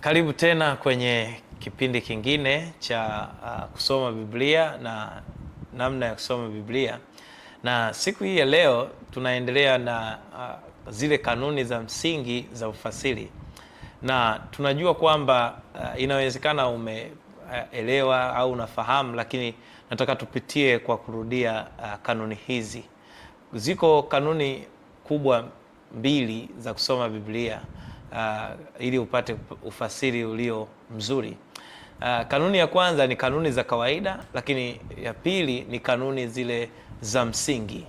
Karibu tena kwenye kipindi kingine cha kusoma Biblia na namna ya kusoma Biblia. Na siku hii ya leo tunaendelea na zile kanuni za msingi za ufasiri. Na tunajua kwamba inawezekana umeelewa au unafahamu, lakini nataka tupitie kwa kurudia kanuni hizi. Ziko kanuni kubwa mbili za kusoma Biblia ili upate ufasiri ulio mzuri. Kanuni ya kwanza ni kanuni za kawaida, lakini ya pili ni kanuni zile za msingi.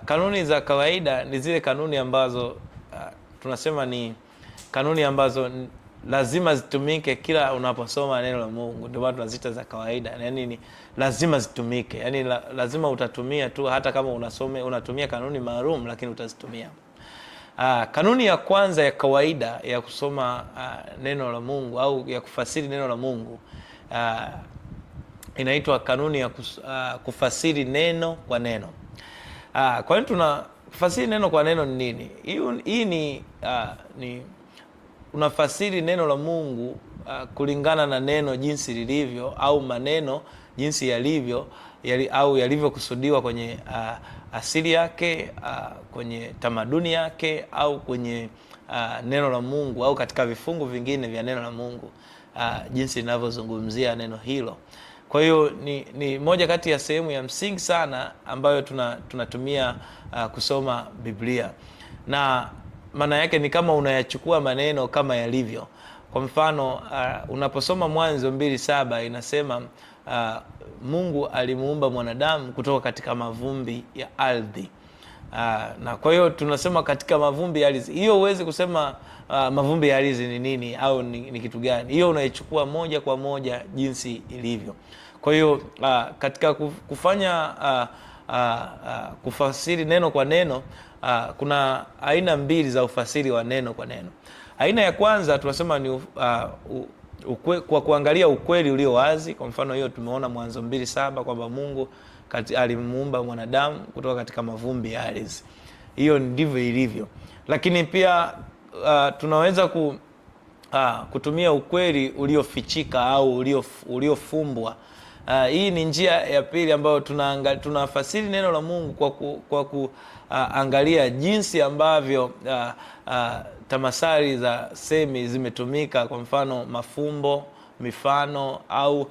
Kanuni za kawaida ni zile kanuni ambazo tunasema ni kanuni ambazo lazima zitumike kila unaposoma neno la Mungu. Ndio maana tunaziita za kawaida. Yaani ni lazima zitumike. Yaani lazima utatumia tu, hata kama unatumia kanuni maalum, lakini utazitumia. Kanuni ya kwanza ya kawaida ya kusoma neno la Mungu au ya kufasiri neno la Mungu inaitwa kanuni ya kufasiri neno kwa neno. Kwa nini tunafasiri neno kwa neno? Ni nini? Hii ni unafasiri neno la Mungu kulingana na neno jinsi lilivyo, au maneno jinsi yalivyo au yalivyokusudiwa kwenye asili yake, kwenye tamaduni yake, au kwenye neno la Mungu, au katika vifungu vingine vya neno la Mungu, jinsi linavyozungumzia neno hilo. Kwa hiyo ni moja kati ya sehemu ya msingi sana ambayo tunatumia kusoma Biblia. Na maana yake ni kama unayachukua maneno kama yalivyo. Kwa mfano, unaposoma Mwanzo 2:7 inasema Mungu alimuumba mwanadamu kutoka katika mavumbi ya ardhi. Na kwa hiyo tunasema katika mavumbi ya ardhi. Hiyo huwezi kusema mavumbi ya ardhi ni nini au ni kitu gani. Hiyo unaichukua moja kwa moja jinsi ilivyo. Kwa hiyo katika kufanya kufasiri neno kwa neno, kuna aina mbili za ufasiri wa neno kwa neno. Aina ya kwanza tunasema ni kwa kuangalia ukweli ulio wazi. Kwa mfano, hiyo tumeona Mwanzo 2:7 kwamba Mungu alimuumba mwanadamu kutoka katika mavumbi ya ardhi. Hiyo ndivyo ilivyo. Lakini pia tunaweza kutumia ukweli uliofichika au uliofumbwa. Hii ni njia ya pili ambayo tunafasiri neno la Mungu kwa kuangalia jinsi ambavyo tamasari za semi zimetumika. Kwa mfano, mafumbo, mifano, au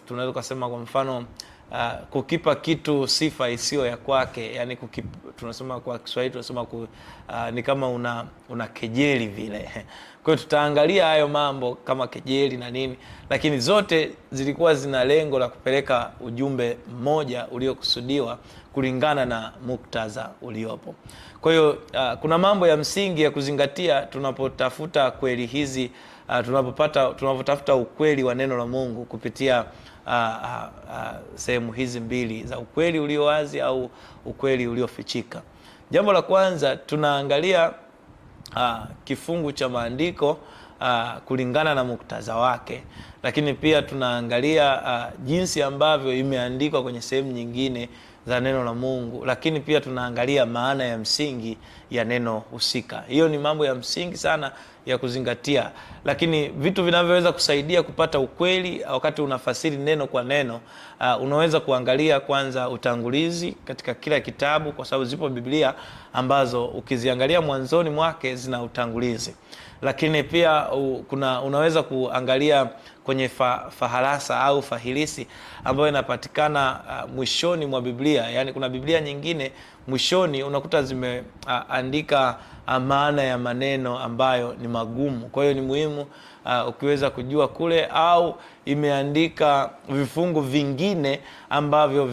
tunaweza kusema kwa mfano kukipa kitu sifa isiyo ya kwake. Yani tunasema kwa Kiswahili tunasema ni kama una kejeli vile. Kwa hiyo tutaangalia hayo mambo kama kejeli na nini, lakini zote zilikuwa zina lengo la kupeleka ujumbe mmoja uliokusudiwa kulingana na muktadha uliopo. Kwa hiyo kuna mambo ya msingi ya kuzingatia tunapotafuta kweli hizi, tunapotafuta ukweli wa neno la Mungu kupitia sehemu hizi mbili za ukweli ulio wazi au ukweli uliofichika. Jambo la kwanza, tunaangalia kifungu cha maandiko kulingana na muktadha wake, lakini pia tunaangalia jinsi ambavyo imeandikwa kwenye sehemu nyingine za neno la Mungu, lakini pia tunaangalia maana ya msingi ya neno husika. Hiyo ni mambo ya msingi sana ya kuzingatia, lakini vitu vinavyoweza kusaidia kupata ukweli wakati unafasiri neno kwa neno, unaweza kuangalia kwanza utangulizi katika kila kitabu, kwa sababu zipo Biblia ambazo ukiziangalia mwanzoni mwake zina utangulizi. Lakini pia unaweza kuangalia kwenye faharasa au fahirisi ambayo inapatikana mwishoni mwa Biblia. Yani kuna Biblia nyingine mwishoni unakuta zimeandika maana ya maneno ambayo ni magumu. Kwa hiyo ni muhimu ukiweza kujua kule, au imeandika vifungu vingine ambavyo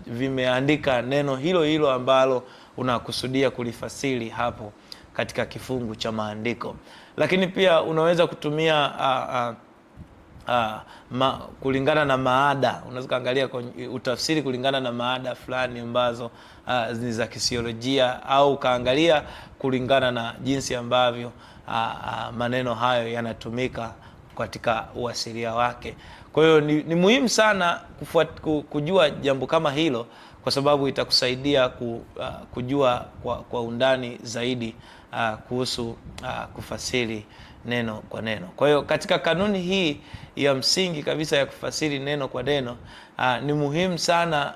vimeandika neno hilo hilo ambalo unakusudia kulifasiri hapo katika kifungu cha maandiko. Lakini pia unaweza kutumia kulingana na maada. Unaweza kuangalia utafsiri kulingana na maada fulani ambazo ni za kisiolojia, au kaangalia kulingana na jinsi ambavyo maneno hayo yanatumika katika uasilia wake. Kwa hiyo ni muhimu sana kujua jambo kama hilo, kwa sababu itakusaidia kujua kwa undani zaidi kuhusu kufasiri neno kwa neno. Kwa hiyo katika kanuni hii ya msingi kabisa ya kufasiri neno kwa neno, ni muhimu sana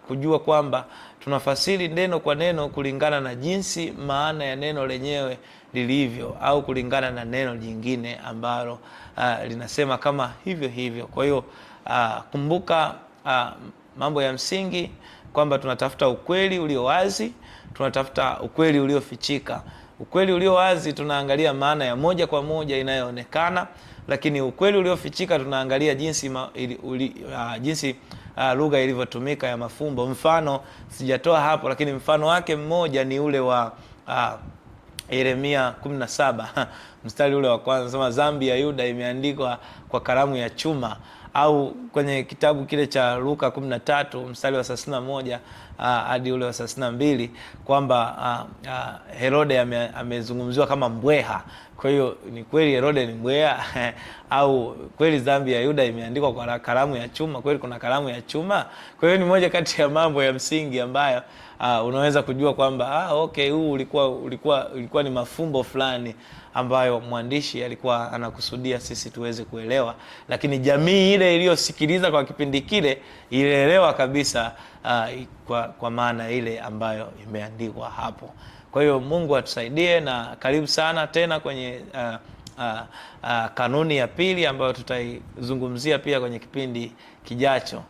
kujua kwamba tunafasiri neno kwa neno kulingana na jinsi maana ya neno lenyewe lilivyo, au kulingana na neno jingine ambalo linasema kama hivyo hivyo. Kwa hiyo kumbuka mambo ya msingi kwamba tunatafuta ukweli ulio wazi, tunatafuta ukweli uliofichika. Ukweli ulio wazi tunaangalia maana ya moja kwa moja inayoonekana, lakini ukweli uliofichika tunaangalia jinsi lugha ilivyotumika ya mafumbo. Mfano sijatoa hapo, lakini mfano wake mmoja ni ule wa Yeremia 17 mstari ule wa kwanza, sema dhambi ya Yuda imeandikwa kwa kalamu ya chuma. Au kwenye kitabu kile cha Luka 13 mstari wa 31 hadi ule wa 32 kwamba Herode amezungumziwa kama mbweha. Kwa hiyo ni kweli Herode ni mbweha au kweli dhambi ya Yuda imeandikwa kwa kalamu ya chuma? Kweli kuna kalamu ya chuma? Kwa hiyo ni moja kati ya mambo ya msingi ambayo unaweza kujua kwamba okay, huu ulikuwa ni mafumbo fulani ambayo mwandishi alikuwa anakusudia sisi tuweze kuelewa, lakini jamii ile iliyosikiliza kwa kipindi kile ilielewa kabisa kwa maana ile ambayo imeandikwa hapo. Kwa hiyo Mungu atusaidie, na karibu sana tena kwenye kanuni ya pili ambayo tutaizungumzia pia kwenye kipindi kijacho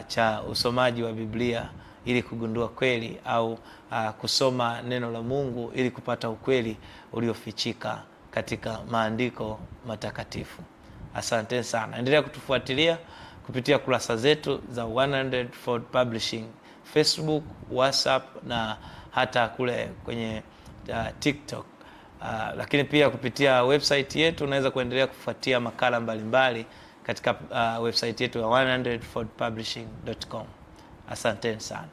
cha usomaji wa Biblia, ili kugundua kweli au kusoma neno la Mungu ili kupata ukweli uliofichika katika maandiko matakatifu. Asante sana. Endelea kutufuatilia kupitia kurasa zetu za 100fold Publishing, Facebook, WhatsApp na hata kule kwenye TikTok. Lakini pia kupitia website yetu unaweza kuendelea kufuatia makala mbalimbali katika website yetu ya 100foldpublishing.com. Asante sana.